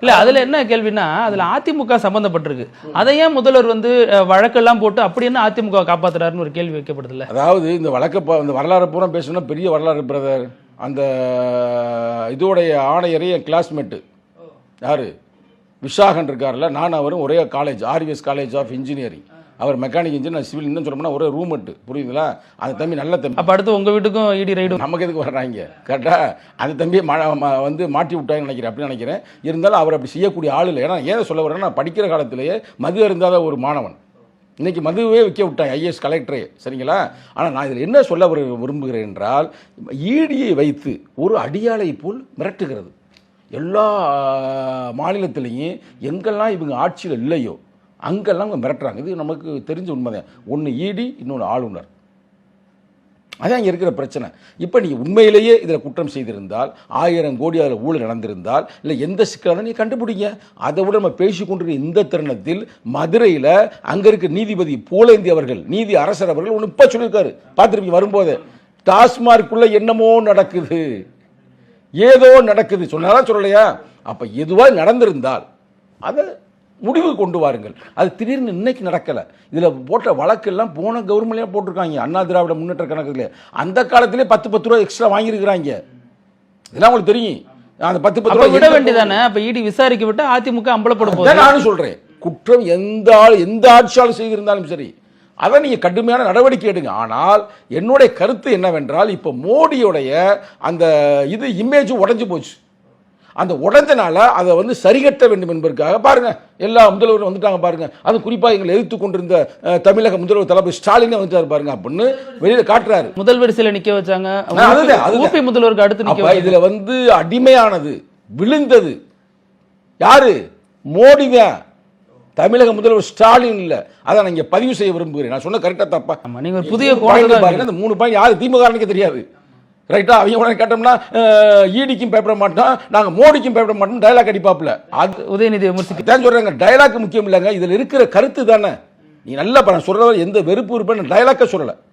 இல்ல அதுல என்ன கேள்வினா அதுல அதிமுக சம்பந்தப்பட்டிருக்கு. அதை ஏன் முதல்வர் வந்து வழக்கெல்லாம் போட்டு அப்படி என்ன அதிமுக காப்பாத்துறாருன்னு ஒரு கேள்வி வைக்கப்படுது இல்ல. அதாவது இந்த வழக்க இந்த வரலாறு பூரா பேசணும்னா பெரிய வரலாறு பிரதர். அந்த இதோடைய ஆணையரே என் கிளாஸ்மேட்டு யாரு விஷாகன் இருக்கார்ல, நான் அவரும் ஒரே college, RVS college of engineering. அவர் மெக்கானிக் இன்ஜினியர், நான் சிவில். இன்னும் சொல்லணும்னா ஒரே ரூம்மேட்டு, புரியுதுங்களா? அந்த தம்பி நல்ல தம்பி. அப்ப அடுத்து உங்க வீட்டுக்கும் இடி ரைடு நமக்கு எதுக்கு வர்றாங்க கரெக்டா? அந்த தம்பியை வந்து மாட்டி விட்டாங்கன்னு நினைக்கிறேன், அப்படின்னு நினைக்கிறேன். இருந்தாலும் அவர் அப்படி செய்யக்கூடிய ஆள் இல்லை. ஏன்னா ஏன் சொல்ல வரேன்னா, நான் படிக்கிற காலத்திலேயே மது அருந்தாத ஒரு மாணவன். இன்றைக்கி மதுவே விற்க விட்டாங்க, ஐஏஎஸ் கலெக்டரே, சரிங்களா? ஆனால் நான் இதில் என்ன சொல்ல விரும்புகிறேன் என்றால், ஈடியை வைத்து ஒரு அடியாளை போல் மிரட்டுகிறது. எல்லா மாநிலத்திலையும் எங்கெல்லாம் இவங்க ஆட்சியில் இல்லையோ அங்கெல்லாம் அவங்க மிரட்டுறாங்க. இது நமக்கு தெரிஞ்ச உண்மைதான். ஒன்று ஈடி, இன்னொன்று ஆளுநர். அதான் இங்கே இருக்கிற பிரச்சனை. இப்போ நீங்கள் உண்மையிலேயே இதில் குற்றம் செய்திருந்தால், 1000 கோடி அதில் ஊழல் நடந்திருந்தால், இல்லை எந்த சிக்கலாக நீங்கள் கண்டுபிடிங்க. அதை விட நம்ம பேசிக்கொண்டிருக்கிற இந்த தருணத்தில் மதுரையில் அங்கே இருக்க நீதிபதி போலேந்தி அவர்கள், நீதி அரசர் அவர்கள் ஒன்று இப்போ சொல்லியிருக்காரு, பார்த்துருப்பீங்க வரும்போது. டாஸ்மார்க்குள்ளே என்னமோ நடக்குது, ஏதோ நடக்குது. சொன்னாலும் சொல்லலையா? அப்போ எதுவாக நடந்திருந்தால் அதை முடிவு கொண்டு வாருங்கள். அது திடீர்னு இன்னைக்கு நடக்கலை. இதில் போட்ட வழக்கெல்லாம் போன கவர்மெண்ட்லேயே போட்டிருக்காங்க, அண்ணா திராவிட முன்னேற்ற கணக்குல. அந்த காலத்திலே 10 ரூபா எக்ஸ்ட்ரா வாங்கியிருக்கிறாங்க. இதெல்லாம் உங்களுக்கு தெரியும். அந்த 10 ரூபா விட வேண்டியதானே. அப்போ இடி விசாரிக்க விட்டு அதிமுக அம்பலப்படும் போது நானும் சொல்கிறேன், குற்றம் எந்த ஆட்சியாளர் செய்திருந்தாலும் சரி, அதை நீங்கள் கடுமையான நடவடிக்கை எடுங்க. ஆனால் என்னுடைய கருத்து என்னவென்றால், இப்போ மோடியோடைய அந்த இது இமேஜ் உடஞ்சி போச்சு. அந்த உடஞ்சனால அதை வந்து சரிகட்ட வேண்டும் என்பதற்காக பாருங்க, எல்லா முதல்வரும் வந்துட்டாங்க பாருங்க. அது குறிப்பாக எங்களை எதிர்த்து கொண்டிருந்த தமிழக முதல்வர் தளபதி ஸ்டாலினே வந்துட்டாரு பாருங்க அப்படின்னு வெளியில காட்டுறாரு. முதல் வரிசையில் நிக்க வச்சாங்க. ஊபி முதல்வருக்கு அடுத்து நிக்க. இதுல வந்து அடிமையானது, விழுந்தது யாரு? மோடி தான், தமிழக முதல்வர் ஸ்டாலின் இல்ல. அதை நான் இங்க பதிவு செய்ய விரும்புகிறேன். நான் சொன்ன கரெக்டா தப்பா? நீங்க ஒரு புதிய பாருங்க. அந்த 3 பாயிண்ட் யாரு திமுக தெரியாது, ரைட்டா? அவங்க உடனே கேட்டோம்னா ஈடிக்கும் பயப்பட மாட்டோம், நாங்க மோடிக்கும் பயப்பட மாட்டோம் டயலாக் அடிப்பாப்புல. அது உதயநிதி விமர்சிக்க தான் சொல்றாங்க. டயலாக் முக்கியம் இல்லைங்க, இதுல இருக்கிற கருத்து தானே. நீ நல்லா சொல்ற எந்த வெறுப்பு இருப்பேன்னு டயலாக்க சொல்லல.